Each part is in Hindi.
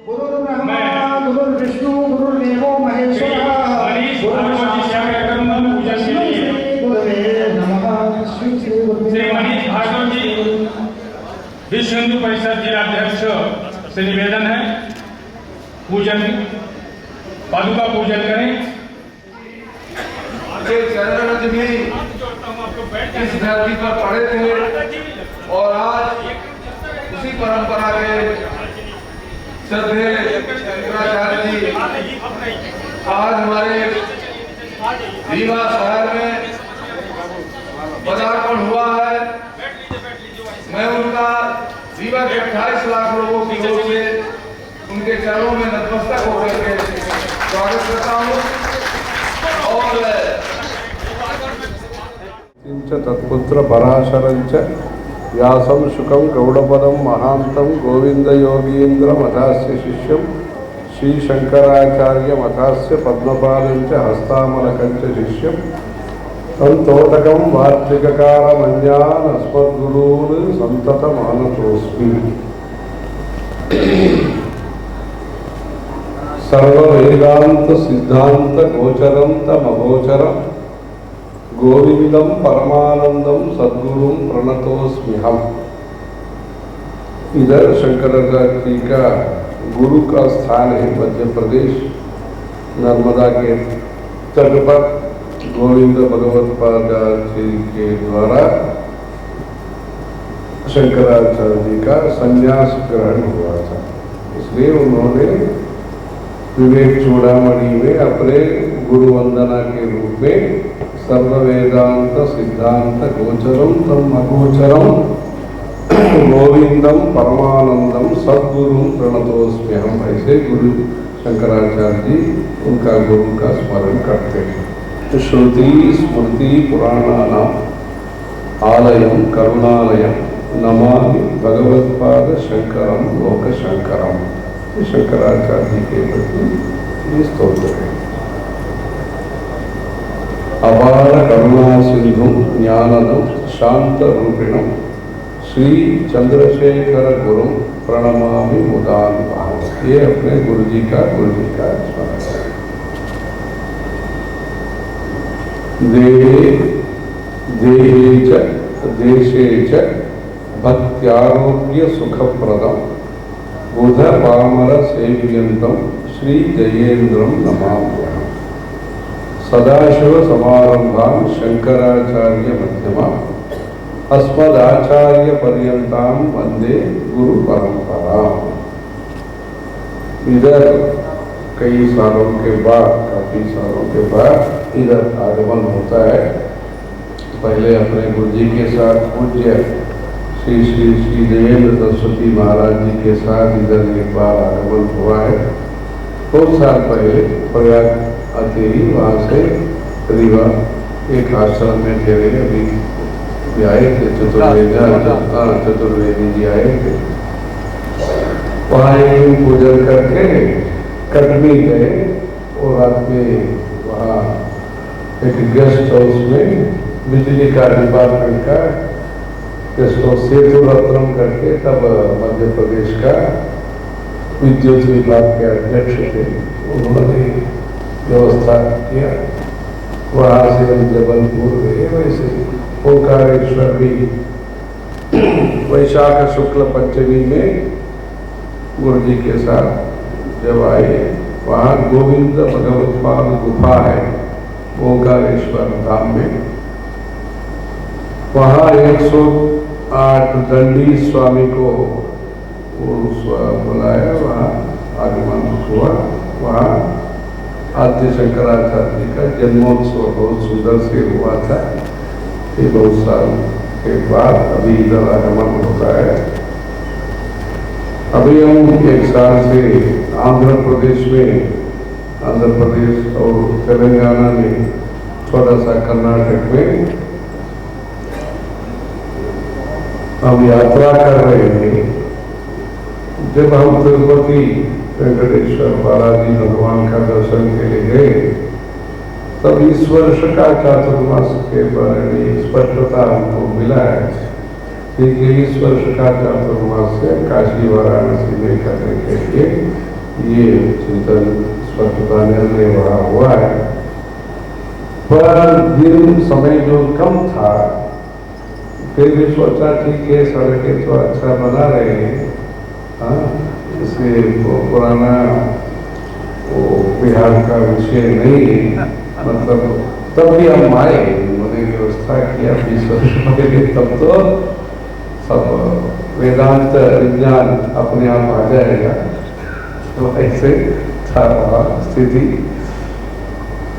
गुरुर्ब्रह्मा गुरुर्विष्णु गुरुर्देवो महेश्वरः। मनीष भागवत जी सेवा कार्यक्रम में पूजन के लिए गुरुवे नमः। श्री मनीष भागवत जी विश्व हिंदू परिषद जिलाध्यक्ष से निवेदन है पूजन पादुका पूजन करें। चरण भी इस धरती पर पड़े थे और आज उसी परंपरा के श्रद्धेय शंकराचार्य जी आज हमारे रीवा शहर में पदार्पण हुआ है। मैं उनका रीवा के 28 लाख लोगों की ओर से उनके चरणों में नतमस्तक होकर के स्वागत करता हूँ और तत्पुत्र पराशरंच व्यासं शुकं गौड़पदं महांतं गोविंद योगीन्द्र मठास्य शिष्यं श्री शंकराचार्य मठास्य पद्मपादंच हस्तामलकंच शिष्यं तं तोटकं वार्तिककारमन्यान् अस्मद्गुरून् सन्ततमानतोऽस्मि। सर्ववेदांत सिद्धांत गोचरं तमगोचरं गोविंदम परमानंदम सद्गुरुं प्रणतोस्म्यहम्। इधर शंकराचार्य जी का गुरु का स्थान है मध्य प्रदेश नर्मदा के तट पर गोविंद भगवत पादाचार्य जी के द्वारा शंकराचार्य जी का संन्यास ग्रहण हुआ था। इसलिए उन्होंने विवेक चूड़ामणि में अपने गुरु वंदना के रूप में सर्व वेदांत सिद्धांत गोचरम तम अगोचरम गोविंदम परमानंदम सद्गुरुं प्रणतोस्म्यहम्। ऐसे गुरु शंकराचार्य जी उनका गुरु का स्मरण करते हैं। श्रुति स्मृति पुराणानाम आलयम करुणालयम नमामि भगवत्पाद शंकरम लोक शंकरम। शंकराचार्य जी के प्रति ये स्तोत्र है। अपार करुणा सिंधु ज्ञानदम शांत रूपिणम श्री चंद्रशेखर गुरु प्रणमामि मुदान्वहम्। ये अपने गुरु जी का स्मरण है। देहे देहे च देशे च भक्त्यारोग्य सुखप्रदम बुध पामर सेव्यंतम श्री जयेन्द्रम नमाम्यहम्। सदाशिव समारंभां शंकराचार्य मध्यमां अस्मदाचार्य पर्यंतां वंदे गुरु परंपरा। इधर काफी सालों के बाद इधर आगमन होता है। पहले अपने गुरु जी के साथ पूज्य श्री श्री श्री जयेंद्र सरस्वती महाराज जी के साथ इधर एक बार आगमन हुआ है। बहुत साल पहले प्रयाग आते ही वहाँ से रीवा एक आश्रम में ठहरे। अभी आए थे चतुर्वेदी जी आए थे। वहाँ एक पूजन करके कटनी गए और रात में वहाँ एक गेस्ट हाउस में बिजली का डिपार्टमेंट का गेस्ट हाउस सेतु रत्नम करके तब मध्य प्रदेश का विद्युत विभाग के अध्यक्ष थे, उन्होंने व्यवस्था किया। वहाँ से हम जबलपुर गए। वैसे ओंकारेश्वर भी वैशाख शुक्ल पंचमी में गुरु जी के साथ जब आए, वहाँ गोविंद भगवत्पाद गुफा है ओंकारेश्वर धाम में। वहाँ 108 दंडी स्वामी को बुलाया, वहाँ आगमन हुआ। वहाँ आद्य शंकराचार्य जी का जन्मोत्सव बहुत सुंदर से हुआ था। ये बहुत साल के बाद अभी इधर आगमन होता है। अभी हम एक साल से आंध्र प्रदेश और तेलंगाना में, थोड़ा सा कर्नाटक में हम यात्रा कर रहे हैं। जब हम तिरुपति वेंकटेश्वर बालाजी भगवान का दर्शन के लिए गए, तब इस वर्ष का चातुर्मास के बारे में स्पष्टता हमको मिला है कि इस वर्ष का चातुर्मास से काशी वाराणसी में करने के लिए ये चिंतन स्वच्छता निर्णय वहाँ हुआ है। पर दिन समय जो कम था, फिर भी सोचा ठीक है, सड़कें तो अच्छा बना रहे हैं, हाँ, इसलिए वो पुराना वो बिहार का विषय नहीं है। मतलब तब भी हम आए, उन्होंने व्यवस्था किया 20 वर्ष पहले, तब तो सब वेदांत विज्ञान अपने आप आ जाएगा। तो ऐसे था वहाँ स्थिति।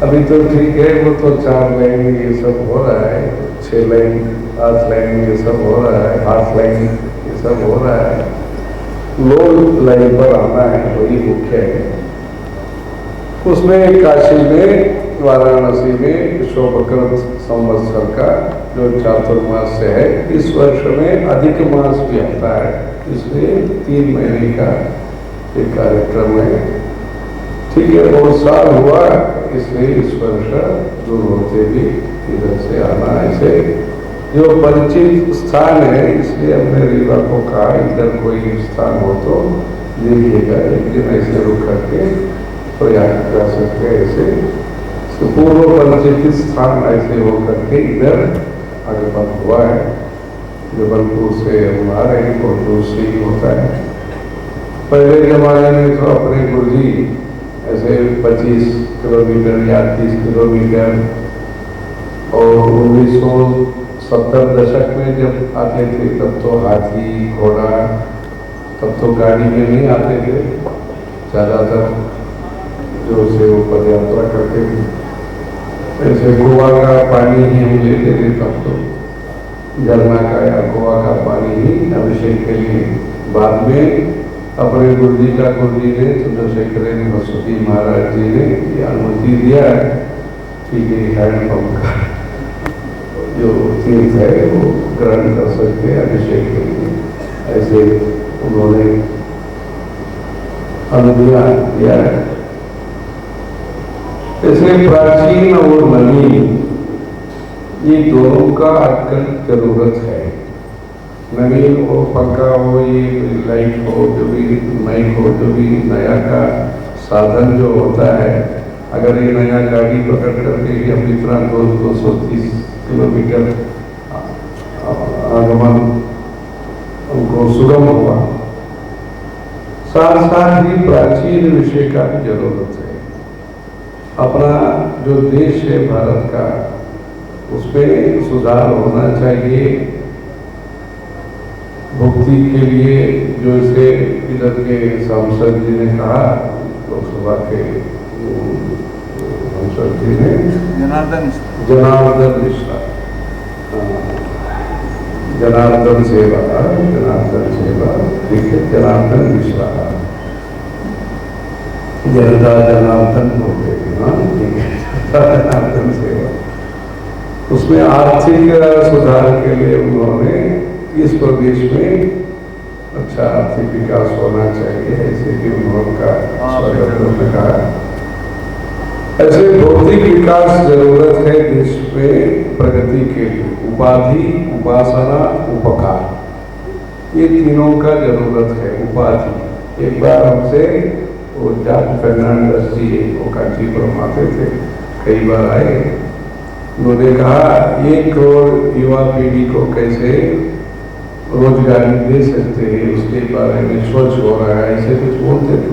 अभी तो ठीक है, वो तो 4 लाइन ये सब हो रहा है, 6 लाइन 8 लाइन ये सब हो रहा है, 8 लाइन ये सब हो रहा है। लोग लाइन पर आना है, वही मुख्य है। उसमें काशी में, वाराणसी में विश्ववक्रम संवत्सर का जो चातुर्मास है, इस वर्ष में अधिक मास भी आता है, इसलिए 3 महीने का एक कार्यक्रम है। ठीक है, बहुत साल हुआ, इसलिए इस वर्ष दूर होते भी इधर से आना। ऐसे जो परिचित स्थान है, इसलिए हमने रीवा को कहा इधर कोई स्थान हो तो देखिएगा, लेकिन ऐसे रुक करके प्रयाग कर सकते हैं। ऐसे पूर्व परिचित स्थान ऐसे हो करके इधर आगमन हुआ है। जबलपुर से हम आ रहे हैं, बहुत दूर से ही होता है। पहले जमाने में तो अपने गुरुजी ऐसे 25 किलोमीटर या 30 किलोमीटर, और 1970 दशक में जब आते थे तब तो हाथी घोड़ा, तब तो गाड़ी में नहीं आते थे, ज़्यादातर जो से वो पद यात्रा करते थे। ऐसे गोवा का पानी ही हम लेते थे, तब तो झरना का या गोवा का पानी ही अभिषेक के लिए। बाद में अपने गुरुजी का गुरुजी ने, चंद्रशेखर मसूदी महाराज जी ने ये अनुमति दिया है कि हैंडपम्प का जो तीर्थ है वो ग्रहण कर सकते हैं अभिषेक के लिए। ऐसे उन्होंने अनुमति दिया है। इसलिए प्राचीन और नवीन, ये दोनों का आजकल जरूरत है। नवीन हो, पक्का हो, ये लाइट हो, जो भी माइक हो, जो भी नया का साधन जो होता है, अगर ये नया गाड़ी पकड़ करके हम इतना 230 किलोमीटर आगमन उनको सुगम हुआ। साथ साथ ही प्राचीन विषय का भी जरूरत है। अपना जो देश है भारत का, उसमें सुधार होना चाहिए। भक्ति के लिए जो इसे इधर के सांसद जी ने कहा, लोकसभा के सांसद जी ने, जनार्दन मिश्रा, जनार्दन सेवा, ठीक है, जनार्दन मिश्रा, जनता जनार्दन बोलते हैं, हाँ ठीक है, जनार्दन सेवा। उसमें आर्थिक सुधार के लिए उन्होंने इस प्रदेश में अच्छा आर्थिक विकास होना चाहिए, ऐसे भी उन्होंने कहा। ऐसे भौतिक विकास जरूरत है देश में प्रगति के लिए। उपाधि, उपासना, उपकार, ये तीनों का जरूरत है। उपाधि, एक बार हमसे वो जॉर्ज फर्नांडिस जी वो कांचीपुरम आते थे, कई बार आए। उन्होंने कहा 1 करोड़ युवा पीढ़ी को कैसे रोजगारी दे सकते हैं, उसके बारे में सोच हो रहा है, ऐसे कुछ बोलते थे।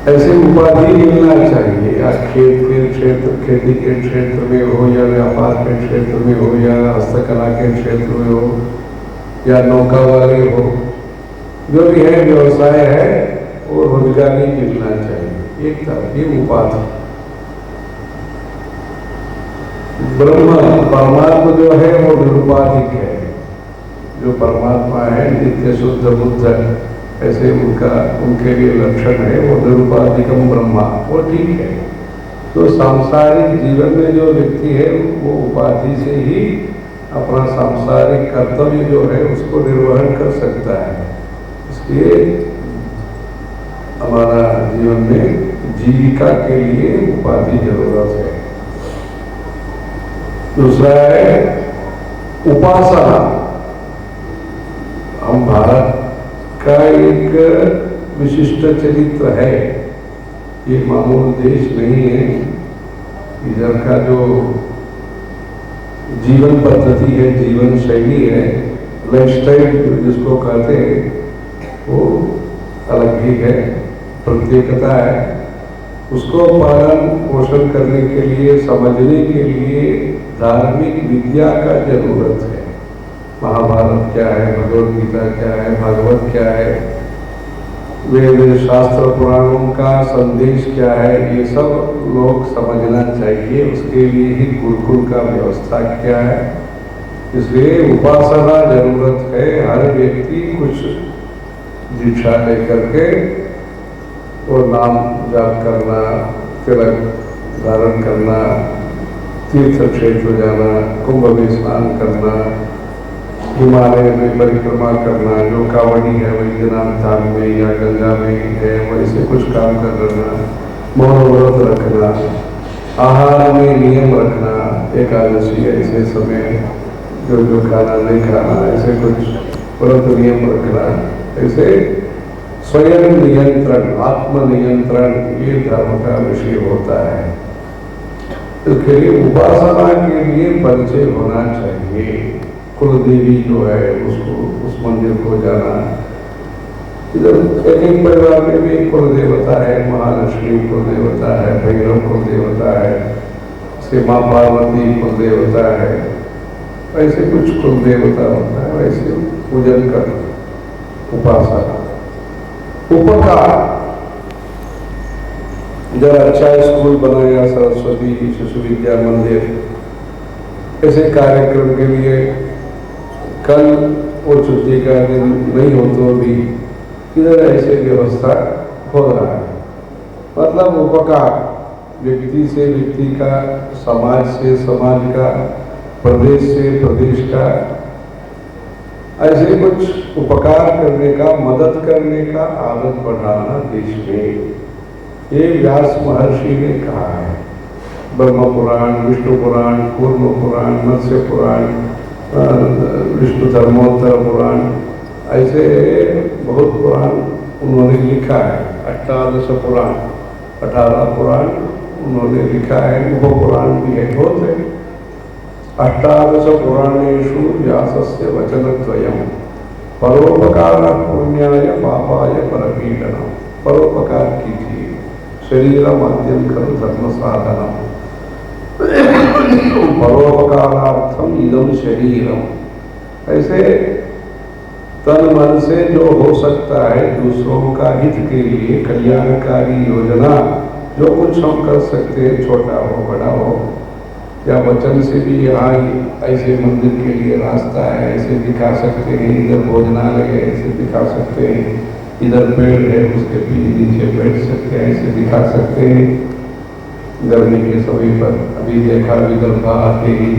ऐसे उपाधि मिलना चाहिए, या खेत के क्षेत्र, खेती के क्षेत्र में हो, या व्यापार के क्षेत्र में हो, या हस्तकला के क्षेत्र में हो, या नौका वाले हो, जो भी है व्यवसाय है, वो रोजगारी मिलना चाहिए। एक तरह की उपाधि। ब्रह्म परमात्मा जो है वो निरुपाधिक है। जो परमात्मा है नित्य शुद्ध बुद्ध, ऐसे उनके लिए लक्षण है वो निरुपाधिकम ब्रह्मा, वो ठीक है। तो सांसारिक जीवन में जो व्यक्ति है वो उपाधि से ही अपना सांसारिक कर्तव्य जो है उसको निर्वहन कर सकता है। इसलिए हमारा जीवन में जीविका के लिए उपाधि जरूरत है। दूसरा है उपासना। हम भारत का एक विशिष्ट चरित्र है। ये मामूल देश नहीं है। इधर का जो जीवन पद्धति है, जीवन शैली है, लाइफस्टाइल जिसको कहते हैं, वो अलग ही है, प्रत्येकता है। उसको पालन पोषण करने के लिए, समझने के लिए धार्मिक विद्या का जरूरत है। महाभारत क्या है, भगवद गीता क्या है, भागवत क्या है, वेद शास्त्र पुराणों का संदेश क्या है, ये सब लोग समझना चाहिए। उसके लिए ही गुरुकुल का व्यवस्था क्या है। इसलिए उपासना जरूरत है। हर व्यक्ति कुछ दीक्षा लेकर के वो नाम जाप करना, तिलक धारण करना, तीर्थ क्षेत्र जाना, कुंभ में स्नान करना, हिमालय में परिक्रमा करना, जो कावड़ी है वैद्यनाथ धाम में या गंगा में है वैसे कुछ काम करना, मौन व्रत रखना, आहार में नियम रखना, एकादशी ऐसे समय जो खाना नहीं खाना, ऐसे कुछ व्रत नियम रखना, ऐसे स्वयं नियंत्रण, आत्म नियंत्रण, ये धर्म का विषय होता है। इसके लिए उपासना के लिए परिचय होना चाहिए। कुल देवी जो है उसको, उस मंदिर को जाना। इधर एक परिवार में भी कुल देवता है, महालक्ष्मी कुल देवता है, भैरव कुल देवता है, उसके माँ पार्वती कुल देवता है, ऐसे कुछ कुल देवता होता है, वैसे पूजन कर उपासना। उपकार, जरा अच्छा स्कूल बनाया, सरस्वती शिशु विद्या मंदिर, ऐसे कार्यक्रम के लिए कल वो छुट्टी का दिन नहीं हो तो भी इधर ऐसे व्यवस्था हो रहा है। मतलब उपकार, व्यक्ति से व्यक्ति का, समाज से समाज का, प्रदेश से प्रदेश का, ऐसे कुछ उपकार करने का, मदद करने का आदत बढ़ाना देश में, ये व्यास महर्षि ने कहा है। ब्रह्म पुराण, विष्णु पुराण, कूर्म पुराण, मत्स्य पुराण, विष्णु धर्मोत्तर पुराण, ऐसे बहुत पुराण उन्होंने लिखा है। 18 पुराण, 18 पुराण उन्होंने लिखा है। उप पुराण भी है, बहुत है। 18 पुराणेषु व्यासस्य वचनद्वयम् परोपकार पुण्याय पापाय परपीडनम्। परोपकार कीजिए, शरीर माध्यम खलु धर्म साधनम्, परोपकारार्थम इदम शरीरम। ऐसे तन मन से जो हो सकता है दूसरों का हित के लिए कल्याणकारी योजना, जो कुछ हम कर सकते हैं, छोटा हो बड़ा हो, या वचन से भी यहाँ ऐसे मंदिर के लिए रास्ता है, ऐसे दिखा सकते हैं, इधर भोजनालय है, ऐसे दिखा सकते हैं, इधर पेड़ है उसके नीचे बैठ सकते हैं, ऐसे दिखा सकते हैं। गर्मी के समय पर अभी देखा, विदर्भ आते ही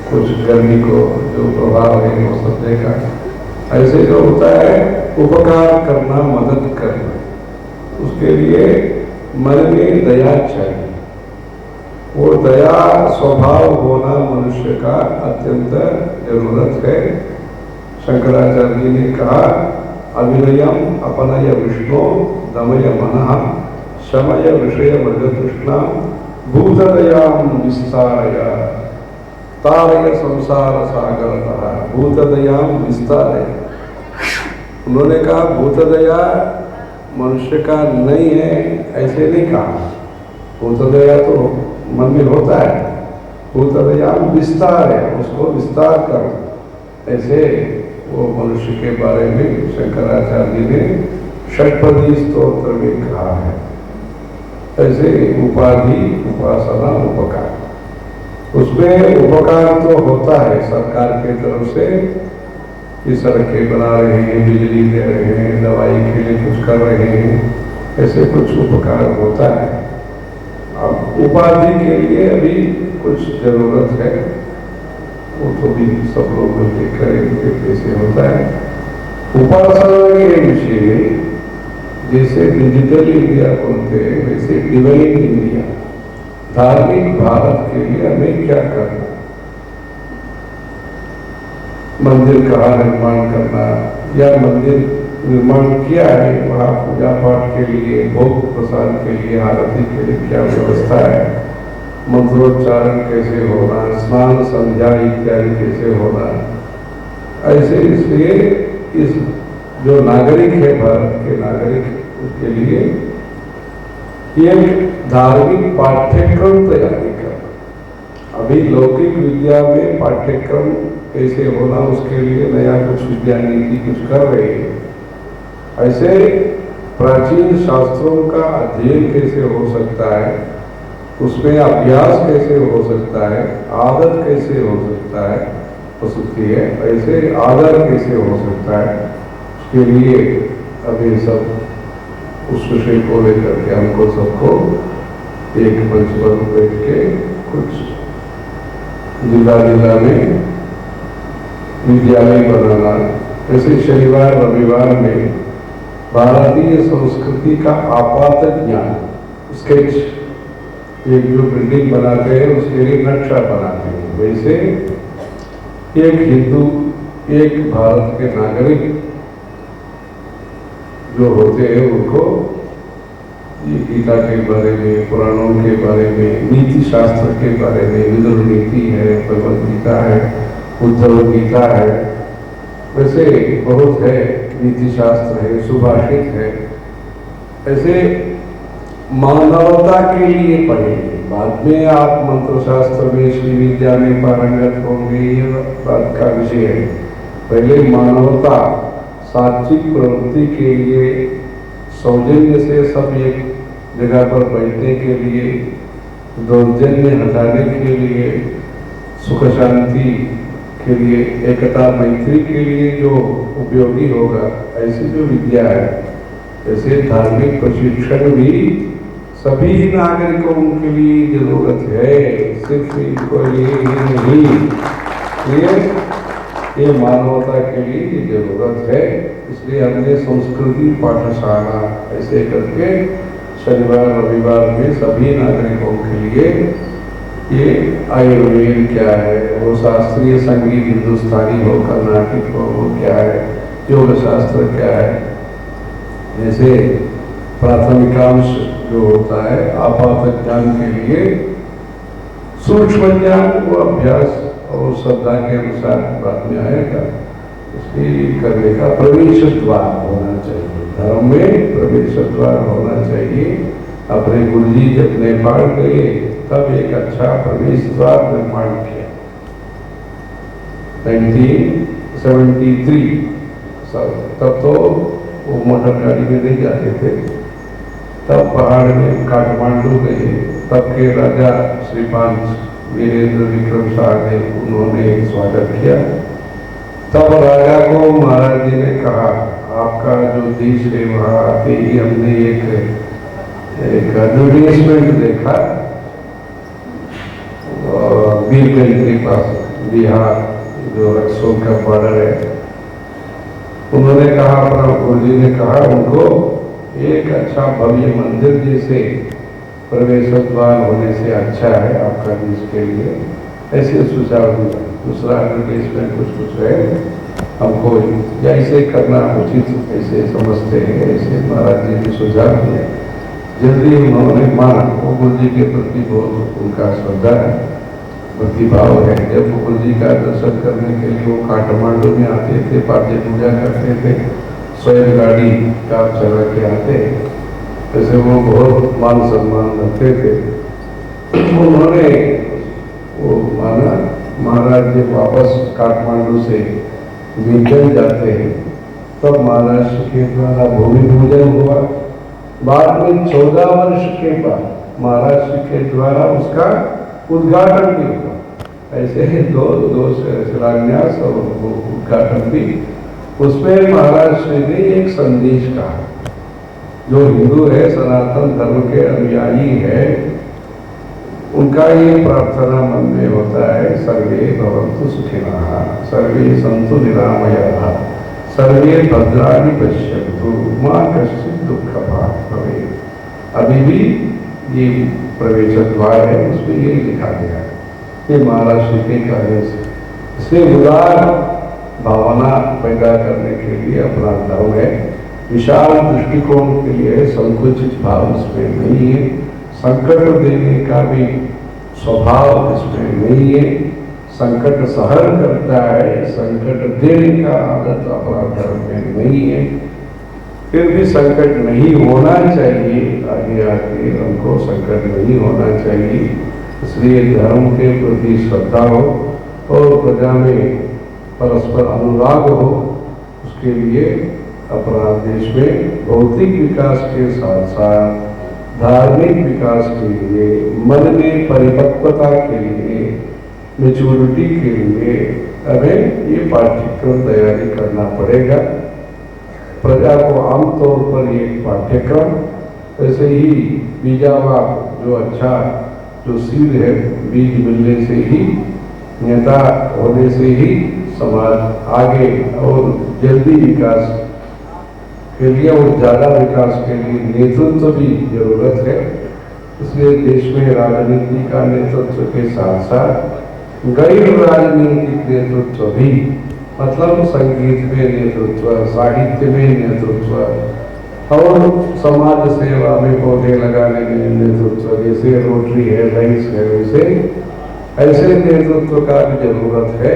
कुछ गर्मी को जो प्रभाव है वो सब देखा। ऐसे जो होता है उपकार करना, मदद करना, उसके लिए मन में दया चाहिए। वो दया स्वभाव होना मनुष्य का अत्यंत जरूरत है। शंकराचार्य जी ने कहा, अविनयम अपनय विष्णु दमय मनः शमय विषय मृगतृष्णा भूतदयाम विस्तारय तारय संसार सागरतः। भूतदयाम विस्तारय, उन्होंने कहा भूतदया मनुष्य का नहीं है, ऐसे नहीं कहा। भूतदया तो मन में होता है, भूतदयाम विस्तार है, उसको विस्तार करो। ऐसे वो मनुष्य के बारे में शंकराचार्य ने षट्पदी स्तोत्र में कहा है। ऐसे उपाधि, उपासना, उपकार, उसमें उपकार तो होता है सरकार की तरफ से कि सड़कें बना रहे हैं, बिजली दे रहे हैं, दवाई के लिए कुछ कर रहे हैं, ऐसे कुछ उपकार होता है। अब उपाधि के लिए अभी कुछ जरूरत है, वो तो भी सब लोग मिलकर करेंगे, कैसे होता है। उपासना के विषय में जैसे डिजिटल इंडिया बोलते हैं, वैसे डिवाइन इंडिया, धार्मिक भारत के लिए हमें क्या करना, मंदिर कहाँ निर्माण करना, या मंदिर निर्माण किया है वहाँ पूजा पाठ के लिए, भोग प्रसाद के लिए, आरती के लिए क्या व्यवस्था है, मंत्रोच्चारण कैसे होना, स्नान संध्या इत्यादि कैसे होना, ऐसे इसलिए इस जो नागरिक है, भारत के नागरिक, उसके लिए एक धार्मिक पाठ्यक्रम तैयारी करना। अभी लौकिक विद्या में पाठ्यक्रम कैसे होना, उसके लिए नया कुछ विद्या नीति कुछ कर रही है। ऐसे प्राचीन शास्त्रों का अध्ययन कैसे हो सकता है, उसमें अभ्यास कैसे हो सकता है, आदत कैसे हो सकता है, ऐसे आदर कैसे हो सकता है, उसके लिए अभी सब उस विषय को लेकर के हमको सबको एक मंच पर बैठ के कुछ जिला में विद्यालय बनाना। जैसे शनिवार रविवार में भारतीय संस्कृति का आपात ज्ञान स्केच, एक जो बिल्डिंग बनाते हैं उसके लिए नक्शा बनाते हैं, वैसे एक हिंदू, एक भारत के नागरिक जो होते हैं उनको ये गीता के बारे में, पुराणों के बारे में, नीति शास्त्र के बारे में, विदुर नीति है, भगवद गीता है, उद्धव गीता है, वैसे बहुत है, नीति शास्त्र है, सुभाषित है, ऐसे मानवता के लिए पढ़ेंगे। बाद में आप मंत्र शास्त्र में, श्री विद्या में पारंगत होंगे, ये बात का विषय है। पहले मानवता, सात्विक प्रवृत्ति के लिए, सौजन्य से सब एक जगह पर बैठने के लिए, दौर्जन्य हटाने के लिए, सुख शांति के लिए, एकता मैत्री के लिए जो उपयोगी होगा, ऐसी जो विद्या है, ऐसे धार्मिक प्रशिक्षण भी सभी नागरिकों के लिए जरूरत है, सिर्फ इनको लिए ही नहीं, ये मानवता के लिए जरूरत है। इसलिए हमने संस्कृति पाठशाला ऐसे करके शनिवार रविवार में सभी नागरिकों के लिए, ये आयुर्वेद क्या है, वो शास्त्रीय संगीत हिंदुस्तानी हो, कर्नाटिक हो, वो क्या है, योग शास्त्र क्या है, जैसे प्राथमिकांश जो होता है आपात ज्ञान के लिए, सूक्ष्म ज्ञान वो अभ्यास और श्रद्धा के अनुसार बाद में आएगा। उसकी करने का प्रवेश द्वार होना चाहिए, धर्म में प्रवेश द्वार होना चाहिए। अपने गुरु जी जब नेपाल गए तब एक अच्छा प्रवेश द्वार निर्माण किया 1973। तब तो वो मोटर गाड़ी में नहीं जाते थे, तब पहाड़ में काठमांडू गए, तब के राजा श्रीमान वीरेंद्र विक्रम शाह ने उन्होंने स्वागत किया। तब राजा को महाराज जी ने कहा, आपका जो देश है वहाँ आते ही हमने एक एडवर्टाइजमेंट देखा बीरगंज के पास, बिहार जो रक्सौल का बॉर्डर है। उन्होंने कहा, अपना गुरुजी ने कहा उनको, एक अच्छा भव्य मंदिर जैसे प्रवेश द्वार होने से अच्छा है आपका देश के लिए, ऐसे सुझाव दिया। दूसरा एडवर्टाइजमेंट कुछ है, हमको ऐसे करना उचित ऐसे समझते हैं, ऐसे महाराज जी ने सुझाव दिया। जल्दी उन्होंने माना, वो गुरु जी के प्रति बहुत उनका श्रद्धा है, भक्तिभाव है। जब गुरु जी का दर्शन करने के लिए वो काठमांडू में आते थे, पाद्य पूजा करते थे, स्वयं गाड़ी का चला के आते, वैसे वो बहुत मान सम्मान रखते थे। उन्होंने वो माना, महाराज जब वापस काठमांडू से बीरगंज जाते हैं तब महाराज के द्वारा भूमि पूजन हुआ। बाद में 14 वर्ष के बाद महाराज के द्वारा उसका उद्घाटन भी हुआ। ऐसे ही दो शिलान्यास और उद्घाटन भी। उसमें महाराज श्री ने एक संदेश कहा, जो हिंदू है, सनातन धर्म के अनुयायी है, उनका ये प्रार्थना मन में होता है, सर्वे भवन्तु सुखिनः, सर्वे सन्तु निरामयाः, सर्वे भद्राणि पश्यन्तु, मा कश्चित् दुःखभाग् भवेत्। अभी भी ये प्रवेश द्वार है, उसमें ये लिखा गया है, ये महाराज श्री के कार्य से। इसलिए उदार भावना पैदा करने के लिए अपना धर्म है। विशाल दृष्टिकोण के लिए संकुचित भाव इसमें नहीं है, संकट देने का भी स्वभाव इसमें नहीं है, संकट सहन करता है, संकट देने का आदत अपना धर्म में नहीं है। फिर भी संकट नहीं होना चाहिए, आगे आके हमको संकट नहीं होना चाहिए, इसलिए धर्म के प्रति श्रद्धा हो और प्रजा में परस्पर अनुराग हो। उसके लिए अपना देश में भौतिक विकास के साथ साथ धार्मिक विकास के लिए, मन में परिपक्वता के लिए, मेच्योरिटी के लिए हमें ये पाठ्यक्रम तैयारी करना पड़ेगा। प्रजा को आमतौर पर ये पाठ्यक्रम ऐसे ही बीजावा जो अच्छा जो सीड है, बीज मिलने से ही, नेता होने से ही समाज आगे और जल्दी विकास के लिए और ज़्यादा विकास के लिए नेतृत्व भी जरूरत है। इसलिए देश में राजनीति का नेतृत्व के साथ साथ गैर राजनीतिक नेतृत्व भी, मतलब संगीत में नेतृत्व, साहित्य में नेतृत्व और समाज सेवा में पौधे लगाने में नेतृत्व, जैसे रोटरी है, लाइन्स है, वैसे ऐसे नेतृत्व का भी जरूरत है।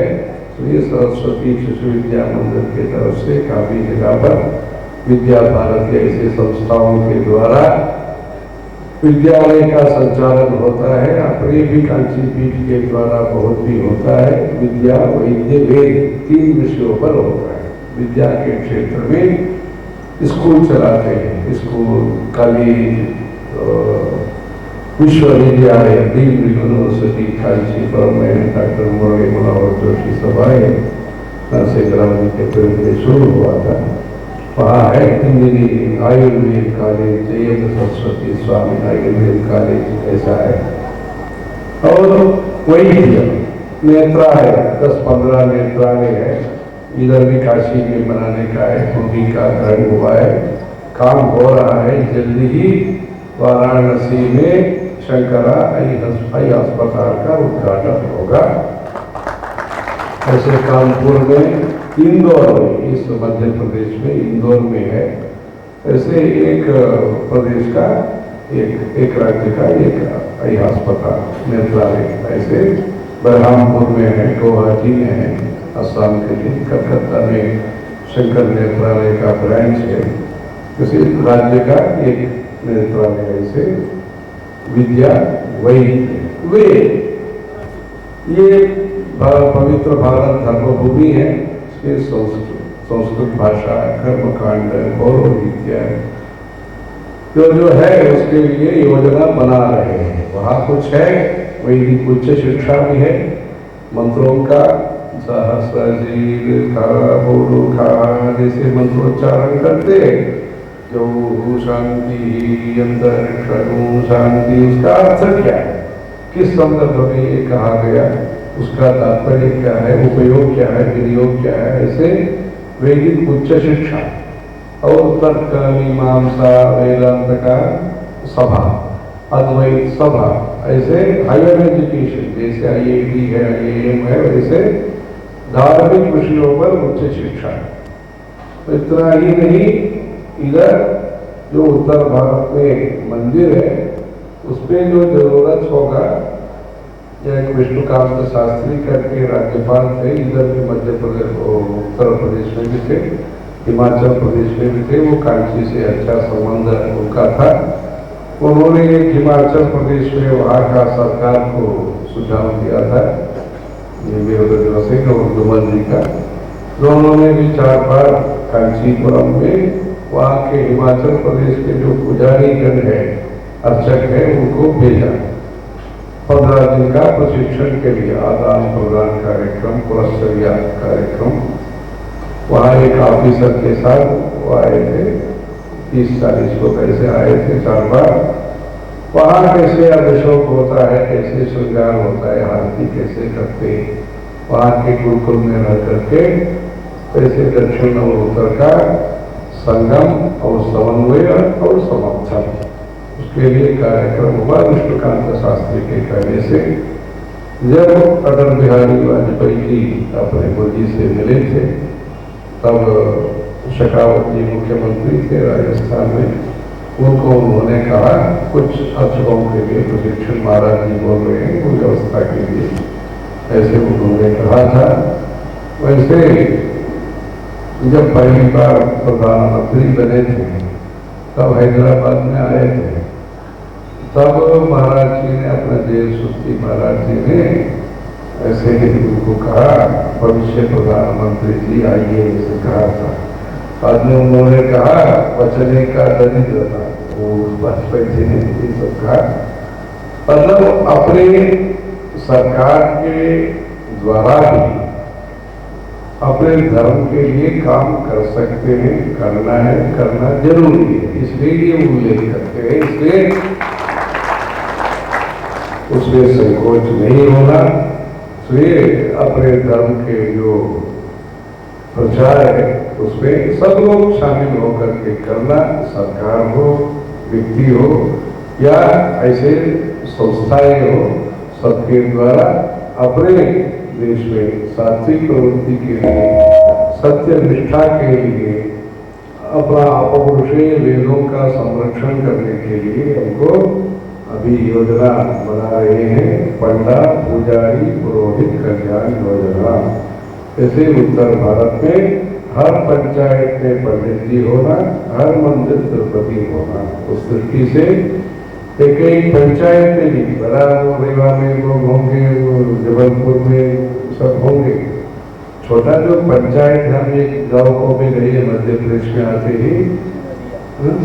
तो ये सरस्वती शिशु विद्या मंदिर की तरफ से काफी जगह पर विद्या भारती ऐसे संस्थाओं के द्वारा विद्यालय का संचालन होता है। अपने भी कांची पीठ के द्वारा बहुत भी होता है। विद्या, वैद्य, वेद 3 विषयों पर होता है। विद्या के क्षेत्र में स्कूल चलाते हैं, स्कूल, कॉलेज, विश्वविद्यालय, डीम्ड यूनिवर्सिटी कांचीपुरम में डॉक्टर मुरली मनोहर जोशी सभाएं नरसिंह के पीरियड में शुरू हुआ था। वहाँ है engineering, Ayurveda college, Jayant Saraswati Swami Ayurveda college ऐसा है। और वही नेत्रालय 10-15 नेत्रालय है, इधर भी काशी में बनाने का है, भूमि का ग्रहण हुआ है, काम हो रहा है। जल्दी ही वाराणसी में शंकरा आई अस्पताल का उद्घाटन होगा। ऐसे कानपुर में, इंदौर में, इस मध्य प्रदेश में इंदौर में है। ऐसे एक प्रदेश का, एक राज्य का एक आई अस्पताल नेत्रालय ऐसे बलरामपुर में है, गुवाहाटी में है, असम के लिए, कलकत्ता में शंकर नेत्रालय का ब्रांच है। किसी राज्य का एक नेत्रालय ऐसे विद्या वैद्य वे ये पवित्र भारत धर्मभूमि है। इसके संस्कृत भाषा, कर्मकांड, पौरोहित्य जो है उसके लिए योजना बना रहे हैं। वहाँ कुछ है, वैदिक उच्च शिक्षा भी है, मंत्रों का सहस्रशील जैसे मंत्रोच्चारण करते, जो शांति अंतरिक्षणु शांति, उसका अर्थ क्या है, किस संदर्भ में ये कहा गया, उसका तात्पर्य क्या है, उपयोग क्या है, विनियोग क्या है। ऐसे वैदिक उच्च शिक्षा और तर्क मीमांसा वेदांत का सभा, अद्वैत सभा, ऐसे हायर एजुकेशन जैसे IIT है, IIM है, वैसे धार्मिक विषयों पर उच्च शिक्षा। तो इतना ही नहीं, इधर जो उत्तर भारत में मंदिर है उसमें जो जरूरत होगा, एक विष्णुकांत शास्त्री करके राज्यपाल थे, इधर भी मध्य प्रदेश, उत्तर प्रदेश में भी थे, हिमाचल प्रदेश में भी थे। वो कांची से अच्छा संबंध उनका था। उन्होंने एक हिमाचल प्रदेश में वहाँ का सरकार को सुझाव दिया था, वीरभद्र सिंह और दुमन जी का। दोनों ने भी 4 बार कांचीपुरम में वहाँ के हिमाचल प्रदेश के जो पुजारीगण है, अर्चक है, उनको भेजा 15 दिन का प्रशिक्षण के लिए, आदान प्रदान कार्यक्रम, पुरस्चर्या कार्यक्रम। वहाँ एक ऑफिसर के साथ वो आए थे, 30-40 लोग ऐसे आए थे 4 बार। वहाँ कैसे अभिषेक होता है, कैसे श्रृंगार होता है, आरती कैसे करते, वहाँ के गुरुकुल में रह करके कैसे दक्षिण और उत्तर का संगम और समन्वय और समर्थन, उसके लिए कार्यक्रम हुआ विष्णुकांत शास्त्री के कहने से। जब अटल बिहारी वाजपेयी जी अपने मोदी से मिले थे, तब शेखावत जी मुख्यमंत्री थे राजस्थान में, उनको उन्होंने कहा कुछ अक्षरों के लिए प्रशिक्षण महाराज जी बोल रहे हैं कोई व्यवस्था के लिए, ऐसे उन्होंने कहा था। वैसे जब पहली बार प्रधानमंत्री बने थे तब हैदराबाद में आए थे, तब महाराज जी ने अपना जेल सुस्ती महाराज जी ने ऐसे ही उनको कहा भविष्य प्रधानमंत्री जी आइए, ऐसे कहा था। बाद में उन्होंने कहा बचने का दरिद्र था, वो वाजपेयी जी ने ये सब कहा। मतलब अपने सरकार के द्वारा भी अपने धर्म के लिए काम कर सकते हैं, करना है, करना जरूरी है, इसलिए ये उल्लेख करते हैं। इसलिए उसमें संकोच नहीं होना, इसलिए अपने धर्म के जो प्रचार है उसमें सब लोग शामिल होकर के करना, सरकार हो, व्यक्ति हो या ऐसे संस्थाएं हो, सबके द्वारा अपने देश में सात्विक प्रवृत्ति के लिए, सत्य निष्ठा के लिए, अपना अपौरुषेय वेदों का संरक्षण करने के लिए हमको अभी योजना बना रहे हैं, पंडा पुजारी पुरोहित कल्याण योजना। ऐसे उत्तर भारत में हर पंचायत में पंडित जी होना, हर मंदिर तिरुपति होना, उस दृष्टि से एक एक पंचायत में भी बड़ा वो रेवा में लोग होंगे, वो जबलपुर में सब होंगे। छोटा जो पंचायत हम एक गाँव को भी गए मध्य प्रदेश में आते ही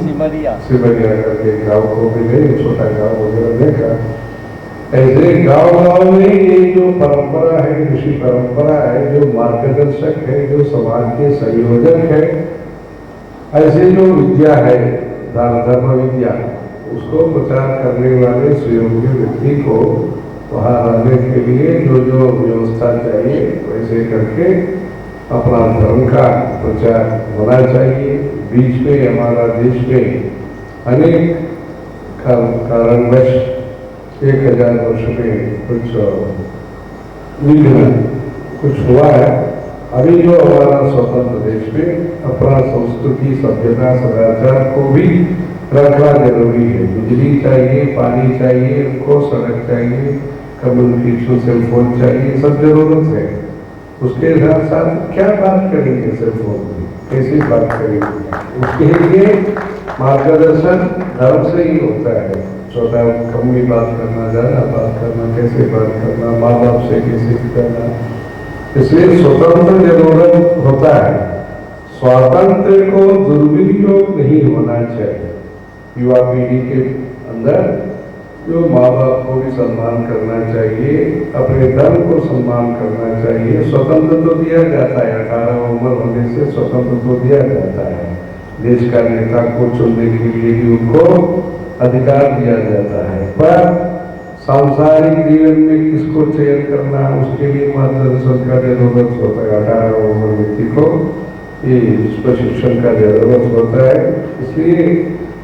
सिमरिया करके गाँव को भी गए, छोटा गाँव वगैरह देखा। ऐसे गाँव में ये जो परंपरा है, ऋषि परंपरा है, जो मार्गदर्शक है, जो समाज के संयोजक है, ऐसे जो विद्या है धर्म विद्या, उसको प्रचार करने वाले स्वयं के व्यक्ति को वहाँ रहने के लिए जो जो व्यवस्था चाहिए वैसे करके अपना धर्म का प्रचार होना चाहिए। बीच में हमारा देश में अनेक कारणवश 1000 वर्ष में कुछ विघ्न कुछ हुआ है। अभी जो हमारा स्वतंत्र देश में अपना संस्कृति सभ्यता सदाचार को भी रखना जरूरी है। बिजली चाहिए, पानी चाहिए, उनको सड़क चाहिए, कम्युनिकेशन सेल फोन चाहिए, सब जरूरत है। उसके साथ साथ क्या बात करेंगे सेल फोन की, कैसी बात करेंगे, उसके लिए मार्गदर्शन धर्म से ही होता है। छोटा कम भी बात करना, ज़्यादा बात करना, कैसे बात करना, माँ बाप से कैसे करना, इसलिए स्वतंत्र जरूरत होता है। स्वातंत्र को दुर्विनियोग नहीं होना चाहिए। युवा पीढ़ी के अंदर जो माँ बाप को भी सम्मान करना चाहिए, अपने धर्म को सम्मान करना चाहिए। स्वतंत्र तो दिया जाता है, 18 उम्र होने से स्वतंत्र तो दिया जाता है। देश का नेता को चुनने के लिए भी उनको अधिकार दिया जाता है, पर सांसारिक जीवन में किसको चयन करना उसके लिए मार्गदर्शन का जरूरत होता है। 18 उम्र व्यक्ति को ये प्रशिक्षण का जरूरत होता है। इसलिए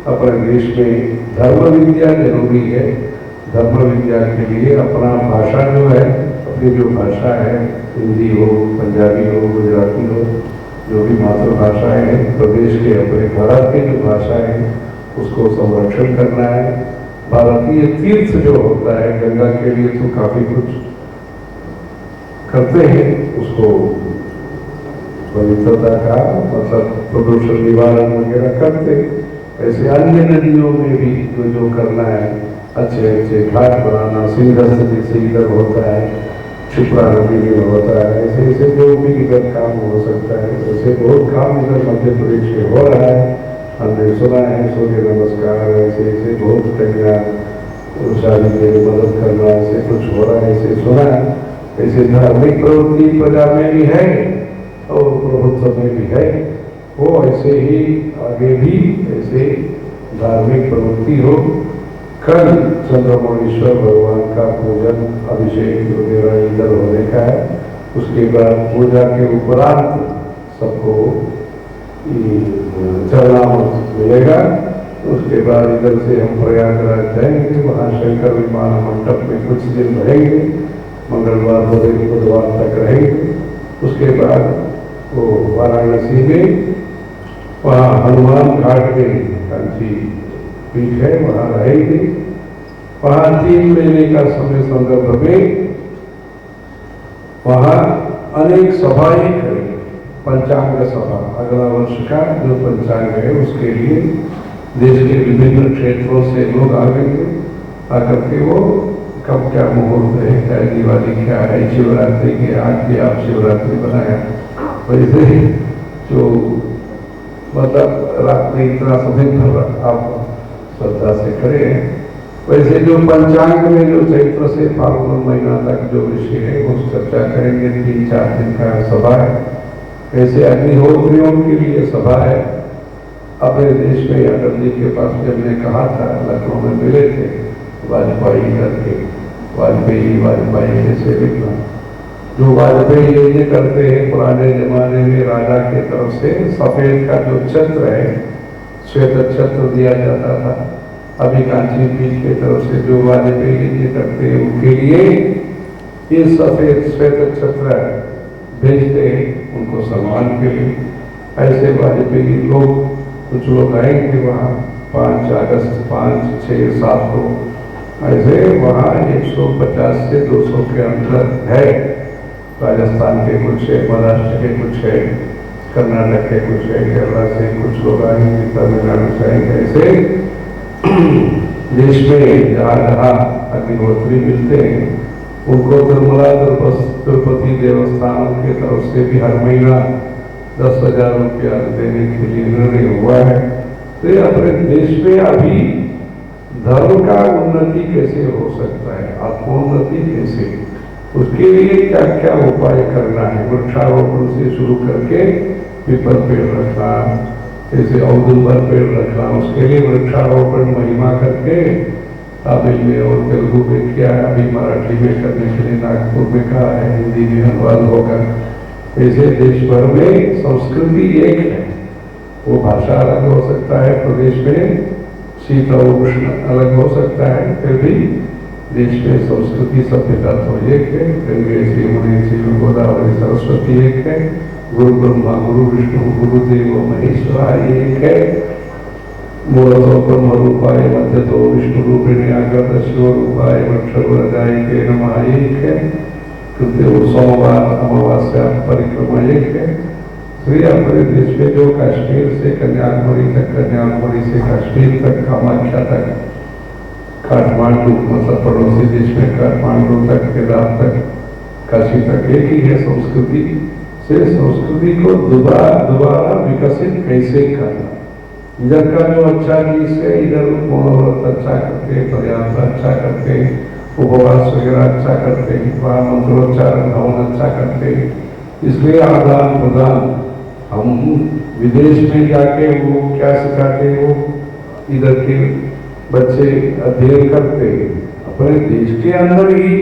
अपने देश में धर्म विद्या जरूरी है। धर्म विद्या के लिए अपना भाषा जो है, अपनी जो भाषा है, हिंदी हो, पंजाबी हो, गुजराती हो, जो भी मातृभाषाएं हैं प्रदेश के, अपने भारत की जो भाषाएं हैं उसको संरक्षण करना है। भारतीय तीर्थ जो होता है, गंगा के लिए तो काफी कुछ करते हैं, उसको पवित्रता का मतलब प्रदूषण निवारण वगैरह करते। ऐसे अन्य नदियों में भी जो करना है, अच्छे अच्छे घाट बनाना, सिंधस्त जैसे इधर होता है, क्षिप्रा नदी में होता है, ऐसे ऐसे जो भी इधर काम हो सकता है, ऐसे बहुत काम इधर मध्य प्रदेश में हो रहा है। हमने सुना है सूर्य नमस्कार, ऐसे ऐसे बहुत कन्या शादी के लिए मदद करना, ऐसे कुछ हो रहा है, ऐसे सुना है। ऐसे धार्मिक प्रवृत्ति प्रजा में भी है और प्रभुत्व में भी है। वो ऐसे ही आगे भी ऐसे धार्मिक प्रवृत्ति हो। कल चंद्रमौळीश्वर भगवान का पूजन अभिषेक वगैरह इधर होने का है। उसके बाद पूजा के उपरांत सबको चरणामृत मिलेगा। उसके बाद इधर से हम प्रयागराज जाएंगे, वहाँ शंकर विमान मंडप में कुछ दिन रहेंगे, मंगलवार बुधवार तक रहेंगे। उसके बाद वो वाराणसी में वहाँ हनुमान घाट में कांची पीठ है, वहाँ रहेंगे। वहाँ 3 महीने का समय संदर्भ में वहाँ अनेक सभाएं करेंगे। पंचांग सभा, अगला वर्ष का जो पंचांग है उसके लिए देश के विभिन्न क्षेत्रों से लोग आएंगे। आकर के वो कब क्या मुहूर्त है, क्या दिवाली क्या है, शिवरात्रि के आज भी आप शिवरात्रि बनाया, वैसे जो मतलब रात में इतना समय भर आप श्रद्धा से करें, वैसे जो पंचांग में जो चैत्र से फाल्गुन महीना तक जो विषय है उस चर्चा करेंगे। 3-4 दिन का सभा है। ऐसे अग्निहोत्रियों के लिए सभा है। अपने देश में अटल जी के पास जब मैंने कहा था, लखनऊ में मिले थे वाजपेयी करके, वाजपेयी जैसे लिखना, जो वाजपेयी यज्ञ करते हैं पुराने जमाने में राजा के तरफ से सफेद का जो छत्र है, श्वेत छत्र दिया जाता था। अभी कांची पीठ के तरफ से जो वाजपेयी यज्ञ करते हैं उनके लिए ये सफेद श्वेत छत्र भेजते हैं उनको सम्मान के लिए। ऐसे वाजपेयी लोग, कुछ लोग आएंगे वहाँ 5 अगस्त 5, 6, 7 को, ऐसे वहाँ 150 से 200 के अंदर है। राजस्थान के कुछ है, महाराष्ट्र के कुछ है, कर्नाटक के कुछ है, केरला से कुछ लोग आएंगे, तमिलनाडु से आएंगे। ऐसे देश में जहाँ जहाँ अग्निहोत्री मिलते हैं उनको तिरुमला तिरुपति देवस्थान के तरफ से भी हर महीना 10,000 रुपया देने के लिए निर्णय हुआ है। तो ये अपने देश में अभी धर्म का उन्नति कैसे हो सकता है, आत्मोन्नति कैसे, उसके लिए क्या क्या उपाय करना है। वृक्षारोपण से शुरू करके पीपल पेड़ रखना, जैसे औदुंबर पेड़ रखना, उसके लिए वृक्षारोपण महिमा करके तमिल में और तेलुगु में किया है, अभी मराठी में करने के लिए नागपुर में कहा है, हिंदी में अनुवाद होगा। ऐसे देश भर में संस्कृति एक है, वो भाषा अलग हो सकता है, प्रदेश में शीत और उष्ण अलग हो सकता है, फिर भी देश में संस्कृति सभ्यता तो एक है। गंगे से यमुने से गोदावरी सरस्वती एक है, गुरु ब्रह्मा गुरु विष्णु गुरुदेव महेश्वरा एक है। मूलतो ब्रह्मरूपाय मध्यतो विष्णु रूपिणी आगत शिवरूपाय वृक्षवरदाय के नमः एक है। कृत्य सोमवार अमावस्या परिक्रमा एक है। श्री अपने देश में जो कश्मीर से कन्याकुमारी तक, कन्याकुमारी से कश्मीर तक, कामाख्या तक, काठमांडू मतलब पड़ोसी देश में काठमांडू तक, केदार तक, काशी तक एक ही है। संस्कृति से संस्कृति को दोबारा विकसित कैसे करना, इधर का जो अच्छा चीज है इधर पूर्णव्रत अच्छा करते, पदयात्रा अच्छा करते, उपवास वगैरह अच्छा करते, वहाँ मंत्रोच्चारण हवन अच्छा करते। इसलिए आदान प्रदान, हम विदेश में जाके वो क्या सिखाते हैं, वो इधर के बच्चे अध्ययन करते, अपने देश के अंदर ही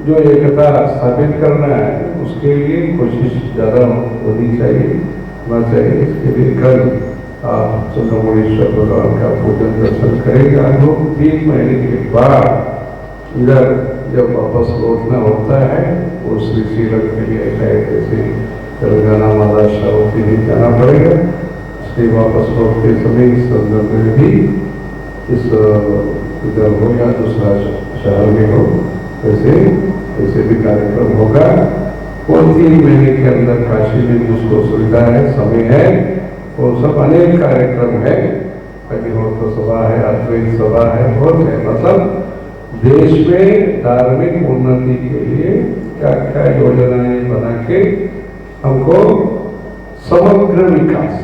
जो एकता स्थापित करना है उसके लिए कोशिश ज़्यादा होनी चाहिए, होना चाहिए। इसके लिए कल आप चंद्रमौळीश्वर भगवान का पूजन दर्शन करेगा। लोग 3 महीने के बाद इधर जब वापस लौटना होता है वो श्रीलंका के लिए शायद जैसे तेलंगाना महाराष्ट्र होती ही जाना पड़ेगा। इसलिए वापस लौटते समय इस संदर्भ में भी इस इधर हो या दूसरा शहर में हो वैसे भी कार्यक्रम होगा। और 3 महीने के अंदर काशी में जिसको सुविधा है, समय है, वो सब अनेक कार्यक्रम है। अग्निहोत्र सभा है, अद्वैत सभा है, बहुत है। मतलब देश में धार्मिक उन्नति के लिए क्या क्या योजनाएं बना के हमको समग्र विकास,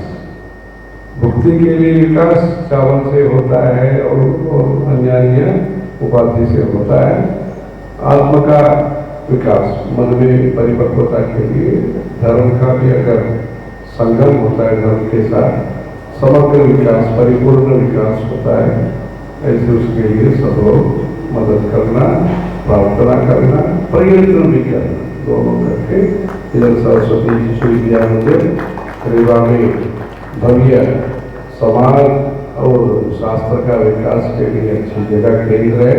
भुक्ति के लिए विकास चावल से होता है और अन्य उपाधि से होता है। आत्म का विकास, मन में परिपक्वता के लिए धर्म का भी अगर संगम होता है, धर्म के साथ समग्र विकास, परिपूर्ण विकास होता है। ऐसे उसके लिए सब लोग मदद करना, प्रार्थना करना, प्रयत्न भी करना, दोनों करके इधर सरस्वती विश्वविद्यालय रीवा में भव्य समाज और शास्त्र का विकास के लिए अच्छी जगह केंद्र है।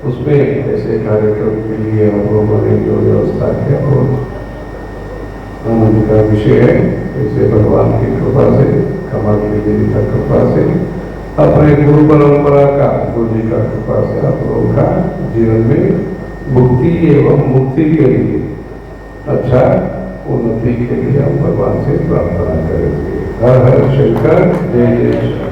उसमें ऐसे कार्यक्रम के लिए हम लोगों ने जो व्यवस्था किया और आनंद का विषय है। इसे भगवान की कृपा से, कमाल की देवी का कृपा से, अपने गुरु परंपरा का, गुरु जी का कृपा से आप लोगों का जीवन में मुक्ति एवं मुक्ति के लिए, अच्छा उन्नति के लिए हम भगवान से प्रार्थना करेंगे। हर हर शंकर, जय जय शंकर।